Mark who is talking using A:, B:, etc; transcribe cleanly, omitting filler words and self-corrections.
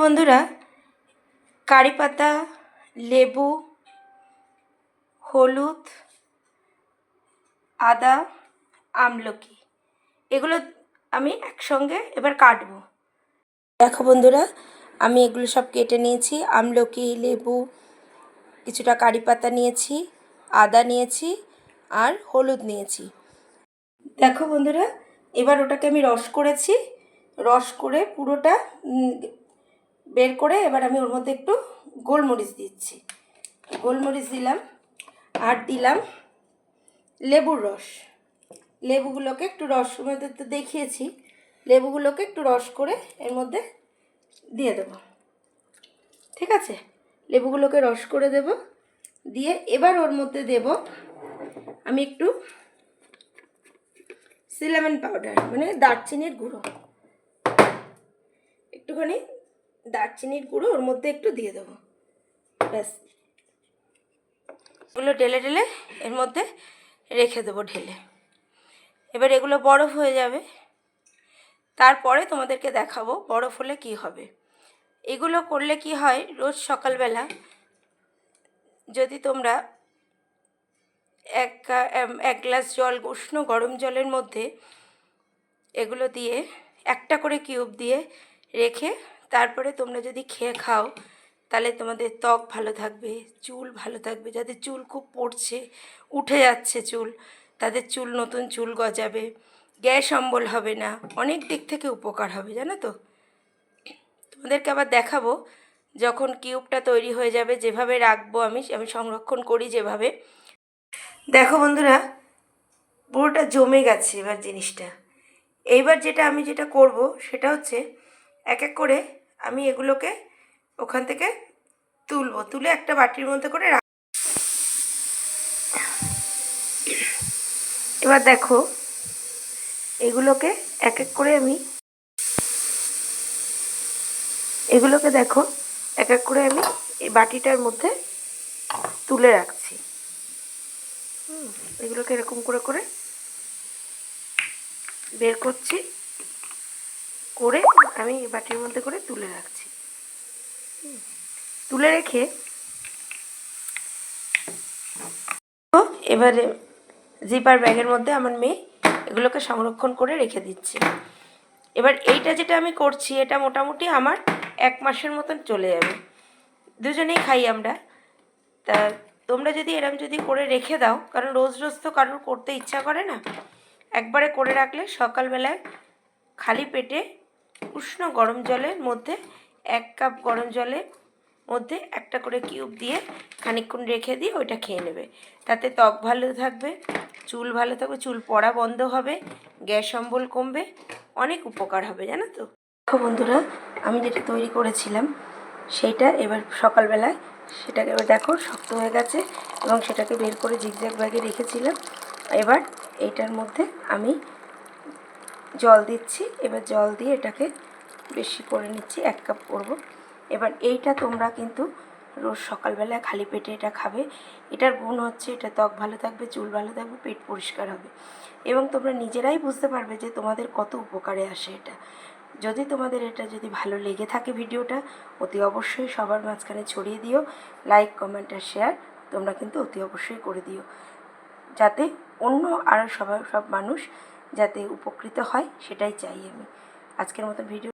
A: বন্ধুরা, কারি পাতা, লেবু, হলুদ, আদা, আমলকি এগুলো আমি একসঙ্গে এবার কাটবো। দেখো বন্ধুরা, আমি এগুলো সব কেটে নিয়েছি। আমলকি, লেবু, কিছুটা কারি পাতা নিয়েছি, আদা নিয়েছি আর হলুদ নিয়েছি। দেখো বন্ধুরা, এবার ওটাকে আমি রস করেছি। রস করে পুরোটা বের করে এবার আমি ওর মধ্যে একটু গোলমরিচ দিচ্ছি। গোলমরিচ দিলাম আর দিলাম লেবুর রস। লেবুগুলোকে একটু রস মধ্যে তো দেখিয়েছি, লেবুগুলোকে একটু রস করে এর মধ্যে দিয়ে দেবো। ঠিক আছে, লেবুগুলোকে রস করে দেব। দিয়ে এবার ওর মধ্যে দেব আমি একটু সিনামন পাউডার, মানে দারচিনির গুঁড়ো। একটুখানি দারচিনির গুঁড়ো ওর মধ্যে একটু দিয়ে দেবো। ব্যাস, এগুলো ঢেলে ঢেলে এর মধ্যে রেখে দেবো ঢেলে। এবার এগুলো বরফ হয়ে যাবে, তারপরে তোমাদেরকে দেখাবো বরফ হলে কী হবে। এগুলো করলে কি হয়, রোজ সকালবেলা যদি তোমরা এক গ্লাস জল, উষ্ণ গরম জলের মধ্যে এগুলো দিয়ে একটা করে কিউব দিয়ে রেখে তারপরে তোমরা যদি খেয়ে খাও, তাহলে তোমাদের ত্বক ভালো থাকবে, চুল ভালো থাকবে। যাদের চুল খুব পড়ছে, উঠে যাচ্ছে চুল, তাদের চুল, নতুন চুল গজাবে, গ্যাস অম্বল হবে না, অনেক দিক থেকে উপকার হবে, জানো তো। তোমাদেরকে আবার দেখাবো যখন কিউবটা তৈরি হয়ে যাবে, যেভাবে রাখবো আমি সংরক্ষণ করি যেভাবে। দেখো বন্ধুরা, পুরোটা জমে গেছে এবার জিনিসটা। এইবার যেটা করব সেটা হচ্ছে এক এক করে আমি এগুলোকে ওখান থেকে তুলবো, তুলে একটা বাটির মধ্যে করে এবার দেখো এগুলোকে এক এক করে দেখো এক এক করে আমি এই বাটিটার মধ্যে তুলে রাখছি। এগুলোকে এরকম করে করে বের করছি, করে আমি এই বাটির মধ্যে করে তুলে রাখছি। তুলে রেখে এবারে জিপার ব্যাগের মধ্যে আমার মেয়ে এগুলোকে সংরক্ষণ করে রেখে দিচ্ছে। এবার এইটা যেটা আমি করছি, এটা মোটামুটি আমার 1 মাসের মতন চলে যাবে। দুজনেই খাই আমরা। তা তোমরা যদি এরম যদি করে রেখে দাও, কারণ রোজ রোজ তো কারোর করতে ইচ্ছা করে না, একবারে করে রাখলে সকালবেলায় খালি পেটে উষ্ণ গরম জলের মধ্যে 1 কাপ গরম জলের মধ্যে একটা করে কিউব দিয়ে খানিকক্ষণ রেখে দিয়ে ওইটা খেয়ে নেবে। তাতে ত্বক ভালো থাকবে, চুল ভালো থাকবে, চুল পড়া বন্ধ হবে, গ্যাস অম্বল কমবে, অনেক উপকার হবে, জানো তো। দেখো বন্ধুরা, আমি যেটা তৈরি করেছিলাম সেইটা এবার সকালবেলায় সেটাকে এবার দেখো শক্ত হয়ে গেছে এবং সেটাকে বের করে জিগজ্যাগ ব্যাগে রেখেছিলাম। এবার এইটার মধ্যে আমি জল দিচ্ছি। এবার জল দিয়ে এটাকে বেশি করে নিচ্ছি, 1 কাপ করব। এবার এইটা তোমরা কিন্তু রোজ সকালবেলায় খালি পেটে এটা খাবে। এটার গুণ হচ্ছে এটা ত্বক ভালো থাকবে, চুল ভালো থাকবে, পেট পরিষ্কার হবে এবং তোমরা নিজেরাই বুঝতে পারবে যে তোমাদের কত উপকারে আসে এটা। যদি তোমাদের এটা যদি ভালো লেগে থাকে ভিডিওটা, অতি অবশ্যই সবার মাঝখানে ছড়িয়ে দিও। লাইক, কমেন্ট আর শেয়ার তোমরা কিন্তু অতি অবশ্যই করে দিও, যাতে অন্য আরও সব মানুষ যাতে উপকৃত হয়, সেটাই চাই আমি। আজকের মতো ভিডিও